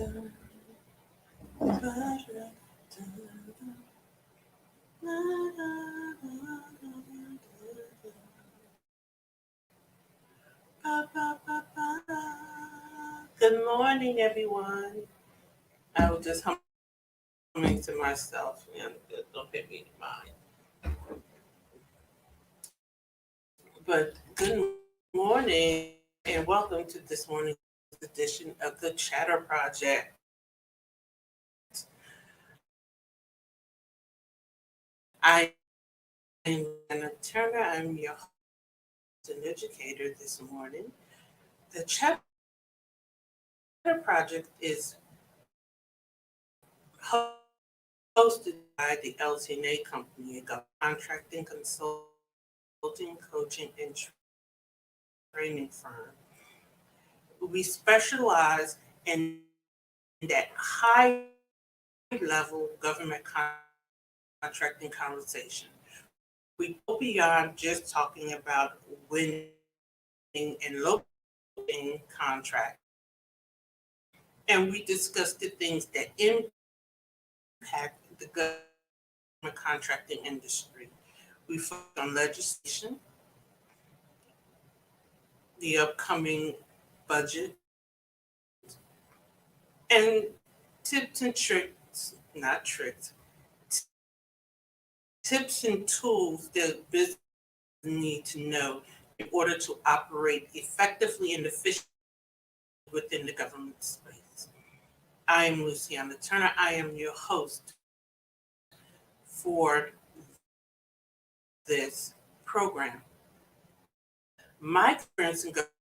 Good morning, everyone. I was just humming to myself, and don't hit me in the mind. But good morning, and welcome to this morning's edition of the Chatter Project. I am Anna Turner. I'm your host and educator this morning. The Chatter Project is hosted by the LT&A company, a contracting, consulting, coaching, and training firm. We specialize in that high level government contracting conversation. We go beyond just talking about winning and locating contracts, and we discuss the things that impact the government contracting industry. We focus on legislation, the upcoming budget, and tips and tricks, not tricks, tips and tools that business need to know in order to operate effectively and efficiently within the government space. I am Luciana Turner. I am your host for this program. My experience in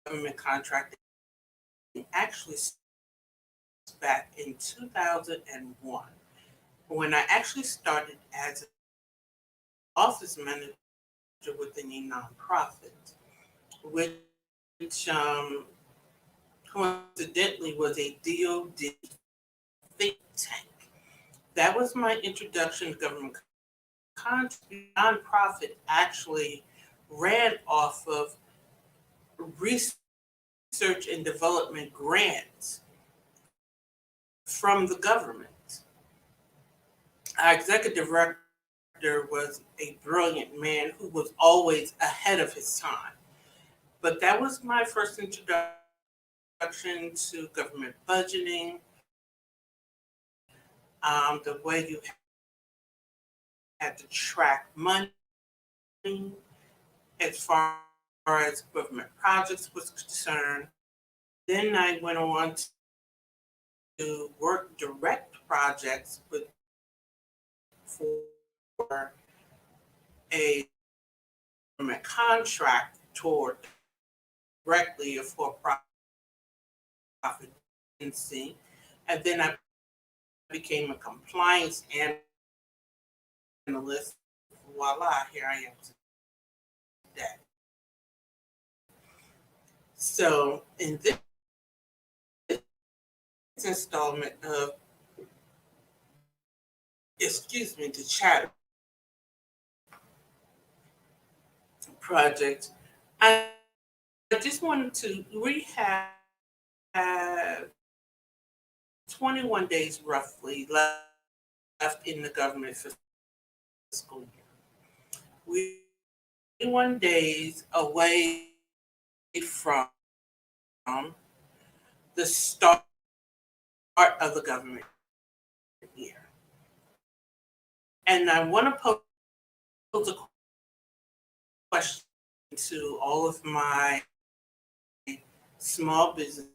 government contracting actually started back in 2001 when I actually started as an office manager within a nonprofit, which coincidentally was a DoD think tank. That was my introduction to government contracting. Nonprofit actually ran off of research and development grants from the government. Our executive director was a brilliant man who was always ahead of his time. But that was my first introduction to government budgeting, the way you had to track money as far as government projects was concerned. Then I went on to work direct projects for a government contract toward directly a for-profit agency. And then I became a compliance analyst. Voila, here I am today. So in this installment of, the Chatter Project, I just wanted to, we have 21 days roughly left in the government fiscal year. We're 21 days away from the start of the government year. And I want to pose a question to all of my small businesses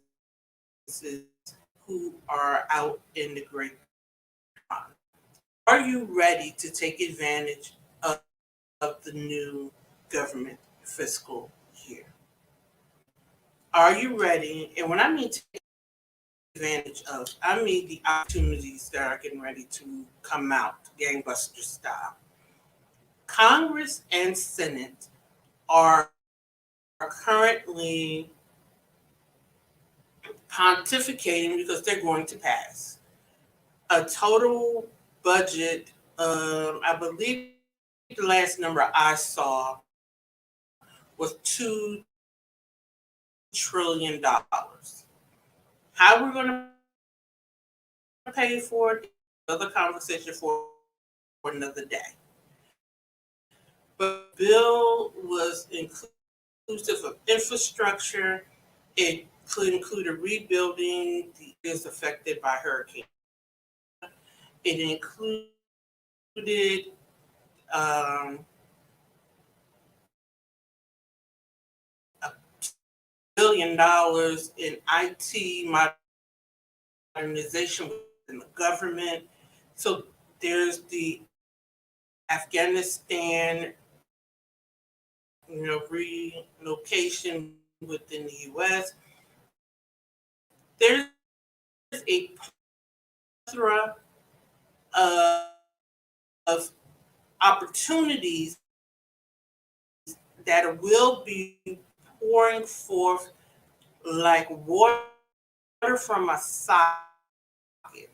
who are out in the great pond. Are you ready to take advantage of the new government fiscal year? Are you ready? And when I mean take advantage of, I mean the opportunities that are getting ready to come out, gangbuster style. Congress and Senate are currently pontificating because they're going to pass a total budget. I believe the last number I saw was $2 trillion. How we're going to pay for it. Another conversation for another day. But the bill was inclusive of infrastructure. It could include a rebuilding the areas affected by Hurricane. It included $1 billion in IT modernization within the government. So there's the Afghanistan, relocation within the U.S. There's a plethora of opportunities that will be pouring forth like water from a socket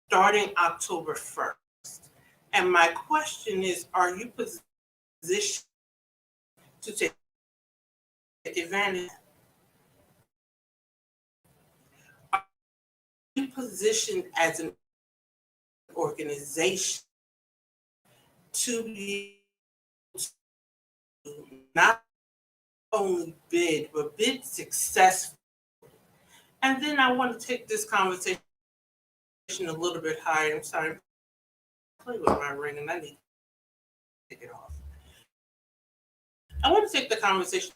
starting October 1st. And my question is, are you positioned to take advantage? Are you positioned as an organization to be able to not only bid, but bid successfully? And then I want to take this conversation a little bit higher. I'm sorry, play with my ring and I need to take it off. I want to take the conversation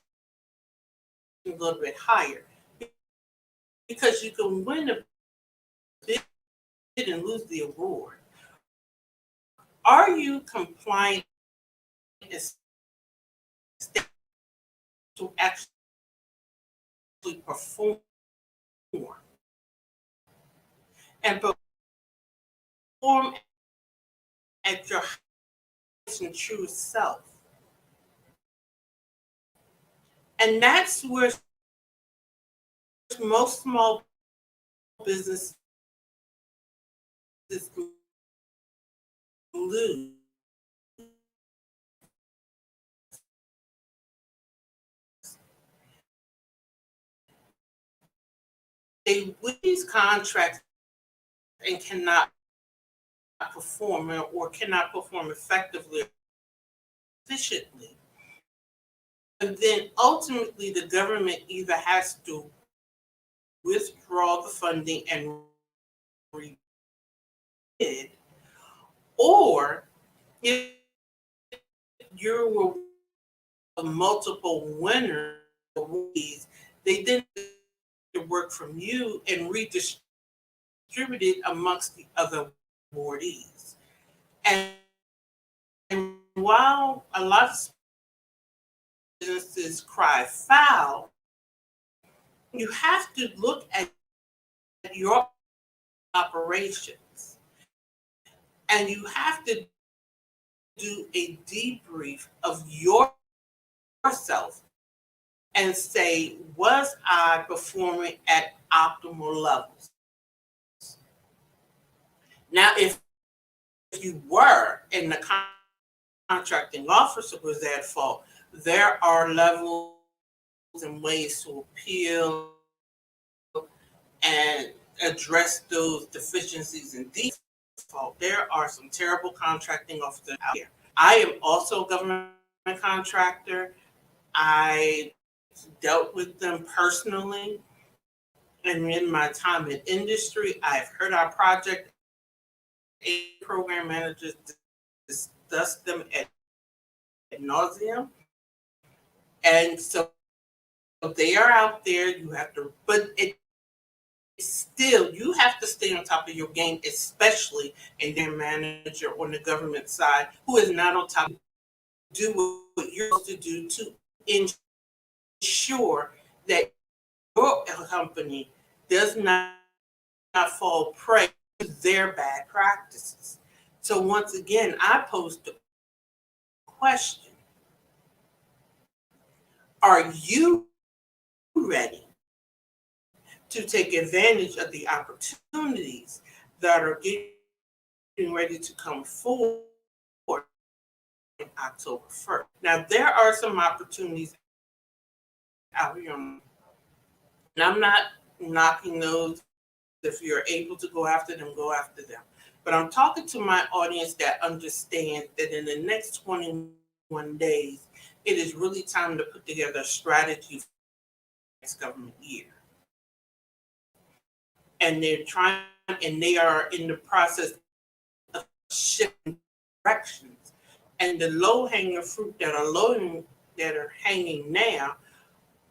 a little bit higher because you can win a bid and lose the award. Are you compliant to actually perform and perform at your highest and truest self? And that's where most small businesses lose. They win these contracts and cannot perform or cannot perform effectively, efficiently. And then ultimately the government either has to withdraw the funding and rebid, or if you're a multiple winner, they then work from you and redistribute it amongst the other awardees. And while a lot of businesses cry foul, you have to look at your operations and you have to do a debrief of yourself and say, was I performing at optimal levels? Now, if you were and the contracting officer was at fault, there are levels and ways to appeal and address those deficiencies and defects. There are some terrible contracting officers out here. I am also a government contractor. I dealt with them personally. And in my time in industry, I've heard our project program managers discuss them ad nauseum. And so they are out there. You have to, but still, you have to stay on top of your game, especially in their manager on the government side, who is not on top. Do what you're supposed to do to ensure that your company does not fall prey to their bad practices. So once again, I pose the question, are you ready to take advantage of the opportunities that are getting ready to come forward on October 1st? Now, there are some opportunities out here, and I'm not knocking those If you're able to go after them, go after them. But I'm talking to my audience that understands that in the next 21 days, it is really time to put together a strategy for the next government year. And they're trying, and they are in the process of shifting directions. And the low-hanging fruit that are hanging now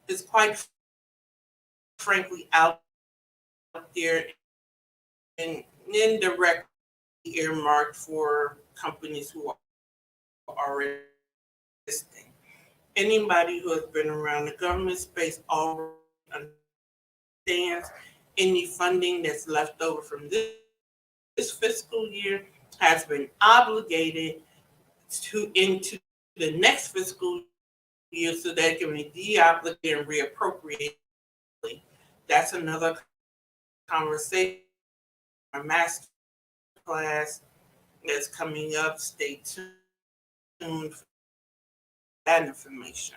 is quite frankly out there and indirectly earmarked for companies who are already existing. Anybody who has been around the government space already understands any funding that's left over from this fiscal year has been obligated to into the next fiscal year so that it can be deobligated and reappropriated. That's another conversation. Our master class that's coming up. Stay tuned for that information.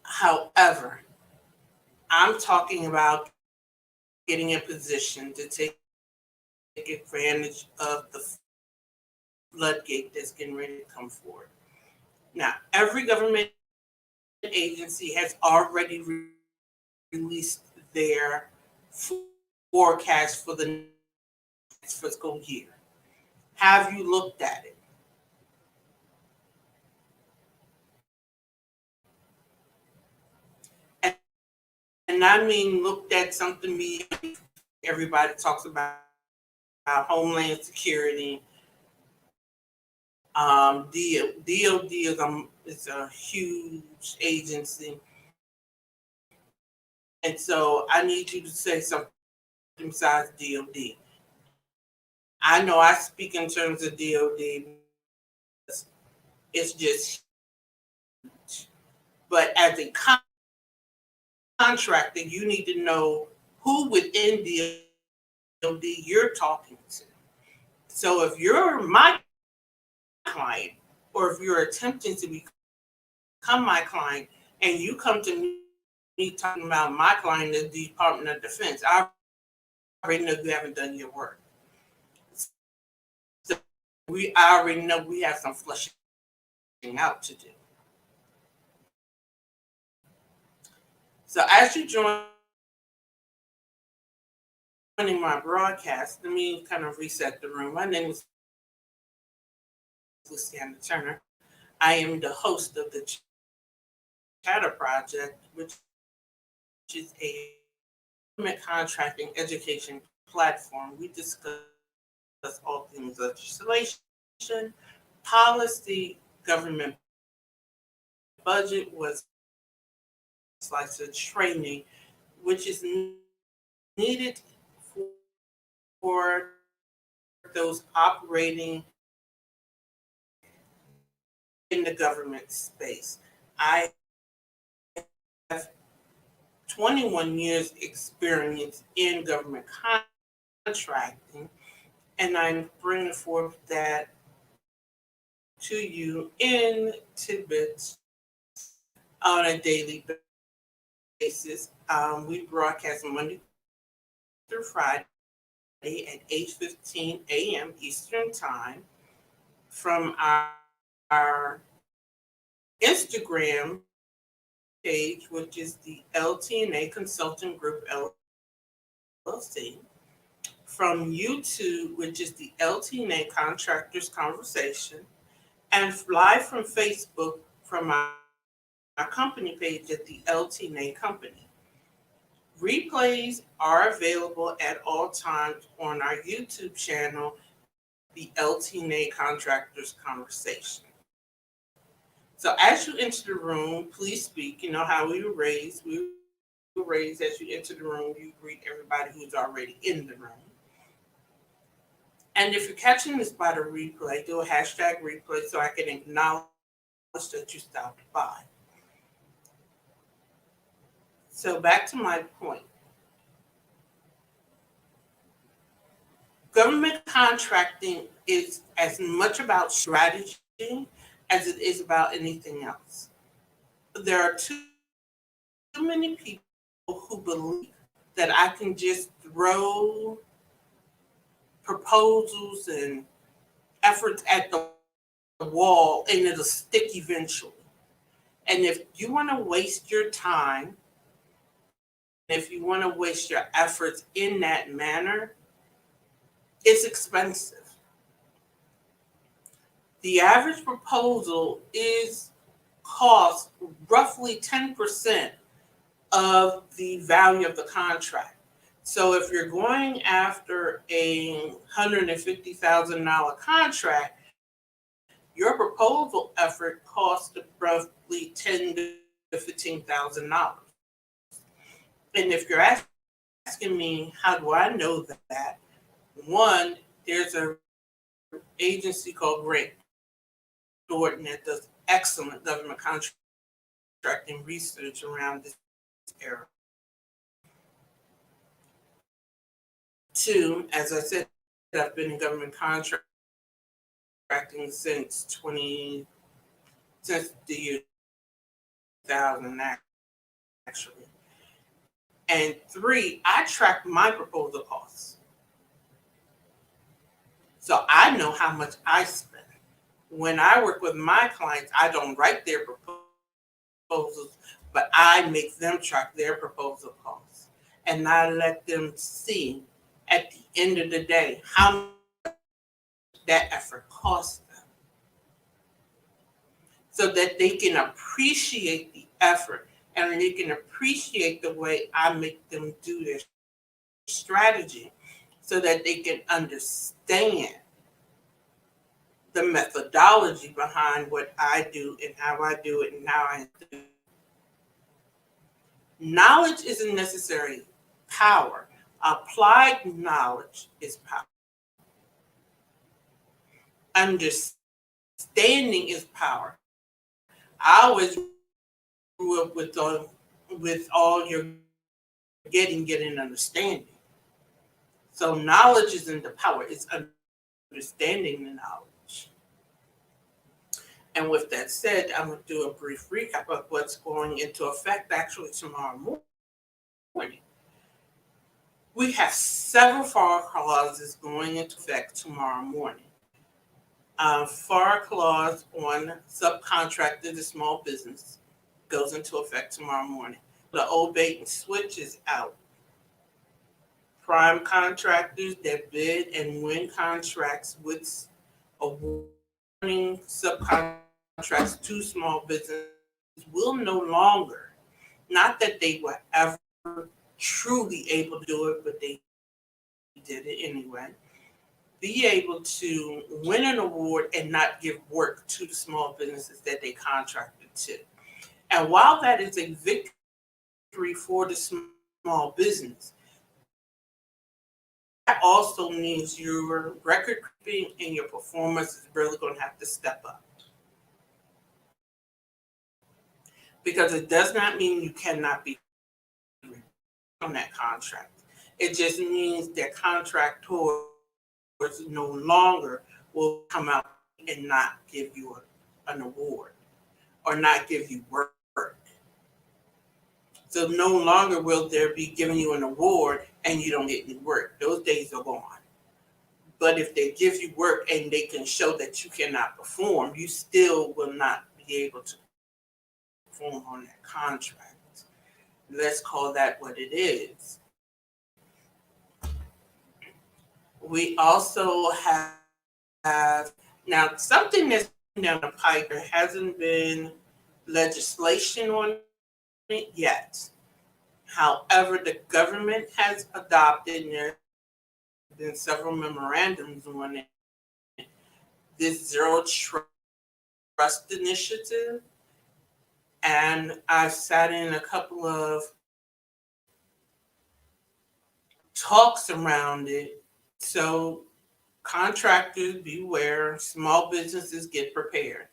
However, I'm talking about getting in position to take advantage of the floodgate that's getting ready to come forward. Now, every government agency has already released their forecast for the next fiscal year. Have you looked at it? And I mean looked at something everybody talks about Homeland Security. DOD is a huge agency. And so I need you to say something besides DOD. I know I speak in terms of DOD. It's just huge. But as a contractor, you need to know who within DOD you're talking to. So if you're my client, or if you're attempting to become my client, and you come to me talking about my client, the Department of Defense, I already know you haven't done your work. So I already know we have some flushing out to do. So as you join my broadcast, let me kind of reset the room. My name is Luciana Turner. I am the host of the Chatter Project, which is a government contracting education platform. We discuss all things legislation, policy, government budget, was slice of training, which is needed for those operating in the government space. I have 21 years experience in government contracting, and I'm bringing forth that to you in tidbits on a daily basis. We broadcast Monday through Friday at 8:15 a.m. Eastern Time from our Instagram page, which is the LT&A Consulting Group LLC, from YouTube, which is the LT&A Contractors Conversation, and live from Facebook from our company page at the LT&A Company. Replays are available at all times on our YouTube channel, the LT&A Contractors Conversation. So as you enter the room, please speak. You know how we were raised. We were raised as you enter the room, you greet everybody who's already in the room. And if you're catching this by the replay, do a hashtag replay so I can acknowledge that you stopped by. So back to my point. Government contracting is as much about strategy as it is about anything else. There are too many people who believe that I can just throw proposals and efforts at the wall and it'll stick eventually. And if you want to waste your time, if you want to waste your efforts in that manner, it's expensive. The average proposal costs roughly 10% of the value of the contract. So if you're going after a $150,000 contract, your proposal effort costs roughly $10,000 to $15,000. And if you're asking me, how do I know that? One, there's an agency called Grant Thornton that does excellent government contracting research around this era. Two, as I said, I've been in government contracting since the year 2000, actually. And three, I track my proposal costs. So I know how much I spend. When I work with my clients, I don't write their proposals, but I make them track their proposal costs. And I let them see at the end of the day how much that effort costs them, so that they can appreciate the effort and they can appreciate the way I make them do their strategy, so that they can understand the methodology behind what I do and how I do it and how I do it. Knowledge isn't necessarily power. Applied knowledge is power. Understanding is power. I always grew up with all your getting understanding. So knowledge isn't the power, it's understanding the knowledge. And with that said, I'm going to do a brief recap of what's going into effect actually tomorrow morning. We have several FAR clauses going into effect tomorrow morning. FAR clause on subcontractor to small business goes into effect tomorrow morning. The old bait and switch is out. Prime contractors that bid and win contracts with awarding subcontracts to small businesses will no longer, not that they were ever truly able to do it, but they did it anyway, be able to win an award and not give work to the small businesses that they contracted to. And while that is a victory for the small business, that also means your record keeping and your performance is really going to have to step up. Because it does not mean you cannot be on that contract. It just means that contractors no longer will come out and not give you an award or not give you work. So no longer will there be giving you an award and you don't get any work. Those days are gone. But if they give you work and they can show that you cannot perform, you still will not be able to perform on that contract. Let's call that what it is. We also have now something that's down the pipe. There hasn't been legislation on it yet. However, the government has adopted, and there have been several memorandums on it, this Zero Trust Initiative. And I've sat in a couple of talks around it. So contractors beware, small businesses get prepared.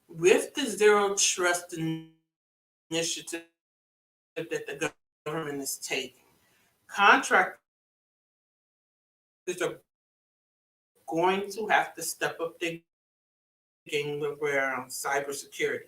With the Zero Trust Initiative that the government is taking, contractors are going to have to step up their game around cybersecurity.